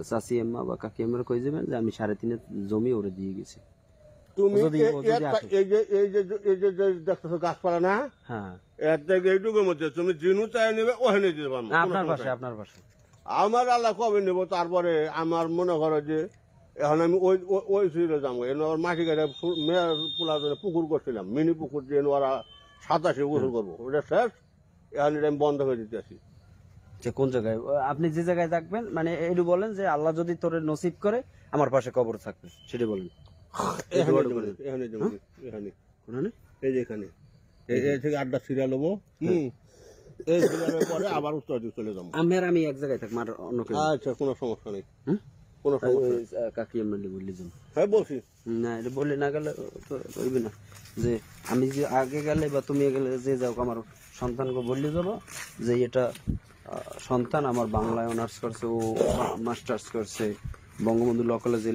চাচি আম্মা বা কাকি আম্মার কই যাবেন যে আমি 3.5 জমি ওরে দিয়ে গেছি। তুমি যদি ও যদি আসে। এই যে দেখতেছো গাছপালা না, হ্যাঁ এর থেকে এইটুকুর মধ্যে তুমি জিনু চাই নেবে ওখানে দিতে পারবো, না, কোনো আপনার সমস্যা পাশে নেই। আপনার পাশে। আমার আল্লাহ কবে নেব, তারপরে আমার মনে করো যে এখন আমি ওই ওই- ওই ফিরে যাবো। এনে ওর মাটি কাটে মেয়ের পোলার জন্য পুকুর করছিলাম, মিনি পুকুর দিয়ে ওরা 87 গোসল করবো, ওটা শেষ। এখন এটা আমি বন্ধ করে দিতে আসি। যে কোন জায়গায় আপনি যে জায়গায় থাকবেন, মানে একটু বলেন যে আল্লাহ যদি তোরে নসিব করে আমার পাশে কবর থাকবে, সেটা বলেন। এই এখানে দোয়াটা জমি, বলেন। এখানে জমি, এখানে, কোনখানে? এই যে এখানে, এই থেকে 8টা সিরিয়াল হবো। এই সিরিয়ালের পরে আবার উত্তর দিকে চলে যাবো। আমি এক জায়গায় থাকবো, আর অন্য কেউ। আচ্ছা, কোনো সমস্যা নেই, হুম? কোনো সমস্যা নেই। কাকি এমনি বললি যান। হ্যাঁ বলছি। না, এটা বললে না গেলে তো হইবে না। যে আমি যে আগে গেলে বা তুমি গেলে যে যাও, আমার সন্তানকে বললে যাবো যে এটা সন্তান আমার বাংলায় অনার্স করছে, ও মাস্টার্স করছে, বঙ্গবন্ধু ল কলেজে